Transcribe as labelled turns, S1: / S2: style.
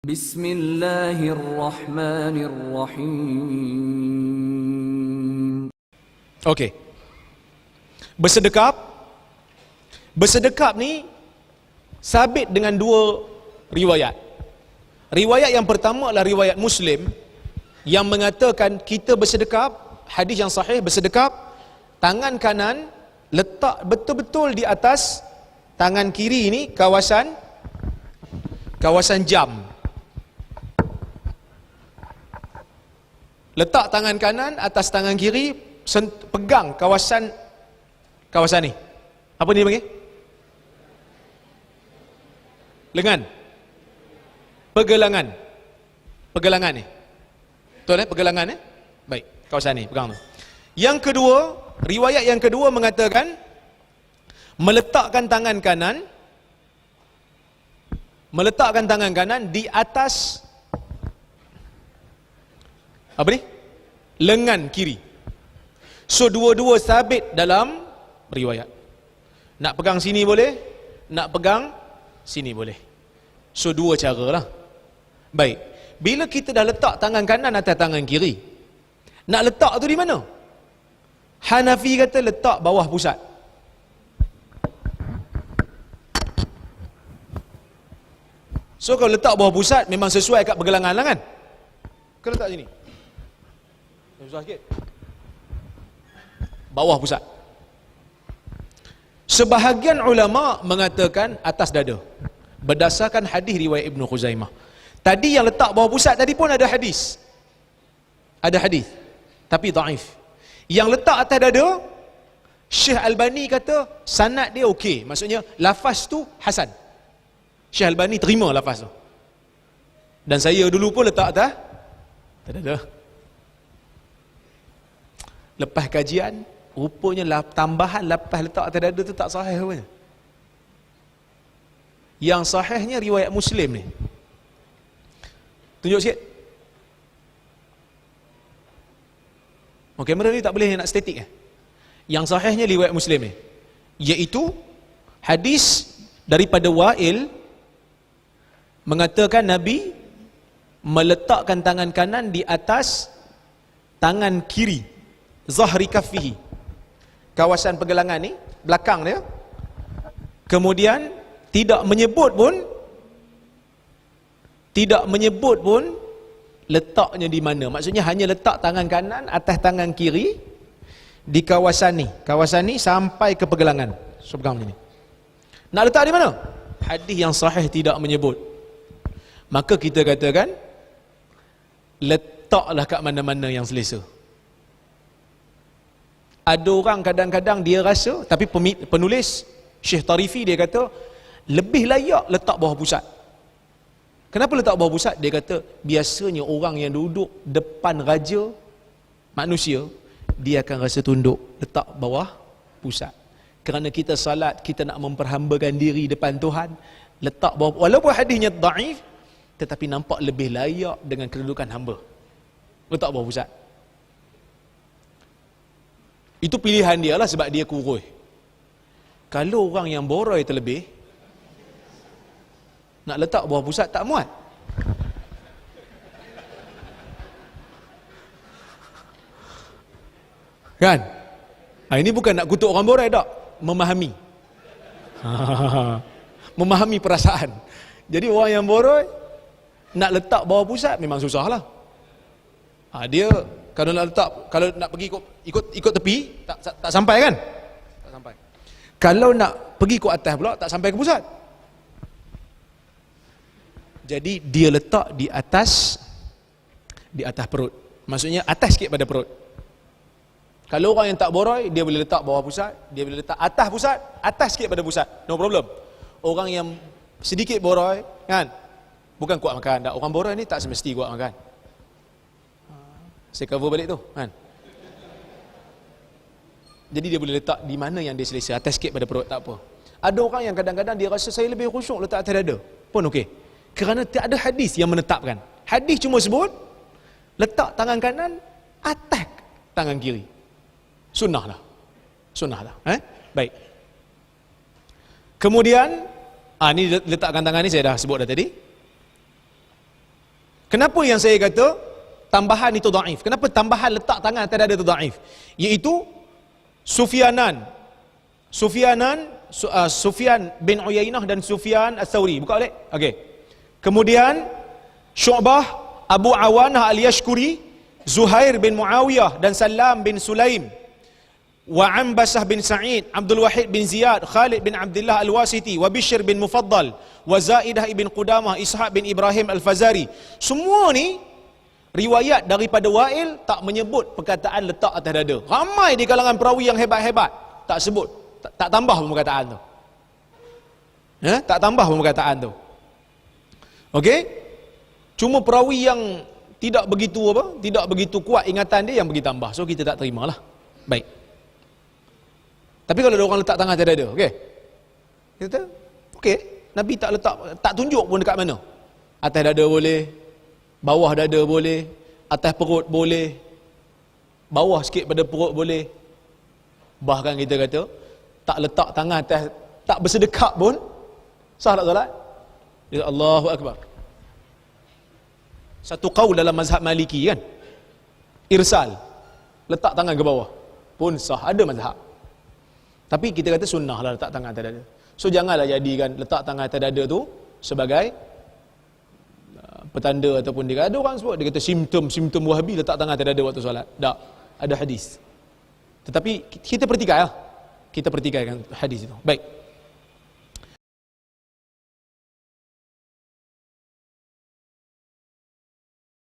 S1: Bismillahirrahmanirrahim.
S2: Okey. Bersedekap ni sabit dengan dua riwayat. Riwayat yang pertama adalah riwayat Muslim yang mengatakan kita bersedekap, hadis yang sahih, bersedekap tangan kanan letak betul-betul di atas tangan kiri ini kawasan jam. Letak tangan kanan atas tangan kiri, pegang kawasan ni. Apa ni panggil? Lengan. Pergelangan ni. Betul pergelangan Baik, kawasan ni pegang tu. Yang kedua, riwayat yang kedua mengatakan meletakkan tangan kanan di atas lengan kiri. So dua-dua sabit dalam riwayat. Nak pegang sini boleh, nak pegang sini boleh. So dua cara lah. Baik, bila kita dah letak tangan kanan atas tangan kiri, nak letak tu di mana? Hanafi kata letak bawah pusat. So kalau letak bawah pusat memang sesuai kat pergelangan lah kan? Kau letak sini. Susah sikit. Bawah pusat. Sebahagian ulama mengatakan atas dada, berdasarkan hadis riwayat Ibnu Khuzaimah. Tadi yang letak bawah pusat tadi pun ada hadis. Ada hadis, tapi dhaif. Yang letak atas dada, Syekh Albani kata sanad dia okey. Maksudnya lafaz tu hasan. Syekh Albani terima lafaz tu. Dan saya dulu pun letak atas dada. Lepas kajian, rupanya tambahan lepas letak atas dada tu tak sahih rupanya. Yang sahihnya riwayat Muslim ni. Tunjuk sikit. Oh, kamera ni tak boleh nak statik Yang sahihnya riwayat Muslim ni, iaitu hadis daripada Wa'il mengatakan Nabi meletakkan tangan kanan di atas tangan kiri, zahri kaffihi, kawasan pergelangan ni, belakang dia. Kemudian tidak menyebut pun letaknya di mana. Maksudnya hanya letak tangan kanan atas tangan kiri di kawasan ni sampai ke pergelangan. So pegang macam ni. Nak letak di mana? Hadis yang sahih tidak menyebut. Maka kita katakan letaklah kat mana-mana yang selesa. Ada orang kadang-kadang dia rasa, tapi penulis Syekh Tarifi dia kata lebih layak letak bawah pusat. Kenapa letak bawah pusat? Dia kata biasanya orang yang duduk depan raja manusia, dia akan rasa tunduk. Letak bawah pusat. Kerana kita salat, kita nak memperhambakan diri depan Tuhan, letak bawah, walaupun hadisnya dhaif, tetapi nampak lebih layak dengan kedudukan hamba. Letak bawah pusat. Itu pilihan dia lah sebab dia kurus. Kalau orang yang boroi terlebih, nak letak bawah pusat tak muat. Kan? Ini bukan nak kutuk orang boroi tak. Memahami. Memahami perasaan. Jadi orang yang boroi nak letak bawah pusat memang susah lah. Dia kalau nak letak, kalau nak pergi ikut tepi tak sampai kan? Tak sampai. Kalau nak pergi ikut atas pula tak sampai ke pusat. Jadi dia letak di atas perut. Maksudnya atas sikit pada perut. Kalau orang yang tak boroi, dia boleh letak bawah pusat, dia boleh letak atas pusat, atas sikit pada pusat. No problem. Orang yang sedikit boroi kan, bukan kuat makan. Orang boroi ni tak semesti kuat makan. Saya cover balik tu kan. Jadi dia boleh letak di mana yang dia selesa, atas sikit pada perut tak apa. Ada orang yang kadang-kadang dia rasa saya lebih khusyuk letak atas dada, pun okey. Kerana tak ada hadis yang menetapkan. Hadis cuma sebut letak tangan kanan atas tangan kiri. Sunnah lah. Baik. Kemudian ni letakkan tangan ni saya dah sebut dah tadi. Kenapa yang saya kata tambahan itu dhaif? Kenapa tambahan letak tangan atas dada itu dhaif? Iaitu Sufyan bin Uyainah dan Sufyan Ats-Tsauri. Buka balik. Okey. Kemudian Syu'bah, Abu Awanah Al-Yashkuri, Zuhair bin Muawiyah dan Salam bin Sulaim, wa Ambasah bin Sa'id, Abdul Wahid bin Ziyad, Khalid bin Abdullah Al-Wasiti, wa Bishr bin Mufaddal, wa Zaidah ibn Qudamah, Ishaq bin Ibrahim Al-Fazari. Semua ni riwayat daripada Wa'il tak menyebut perkataan letak atas dada. Ramai di kalangan perawi yang hebat-hebat tak sebut, tak tambah pun perkataan tu. Tak tambah pun perkataan tu. Okey? Cuma perawi yang tidak begitu kuat ingatan dia yang bagi tambah. So kita tak terimalah. Baik. Tapi kalau ada orang letak tangan atas dada, okey? Kita kata, okey, Nabi tak letak, tak tunjuk pun dekat mana. Atas dada boleh, bawah dada boleh, atas perut boleh, bawah sikit pada perut boleh. Bahkan kita kata tak letak tangan atas, tak bersedekap pun sah tak solat? Ya, Allahu Akbar. Satu qaul dalam mazhab Maliki kan, irsal, letak tangan ke bawah pun sah, ada mazhab. Tapi kita kata sunnah lah letak tangan atas dada. So janganlah jadikan letak tangan atas dada tu sebagai petanda ataupun dia ada orang sebut, dia kata simptom Wahabi letak tangan atas dada waktu solat. Tak, ada hadis. Tetapi kita pertikaikan hadis itu. Baik.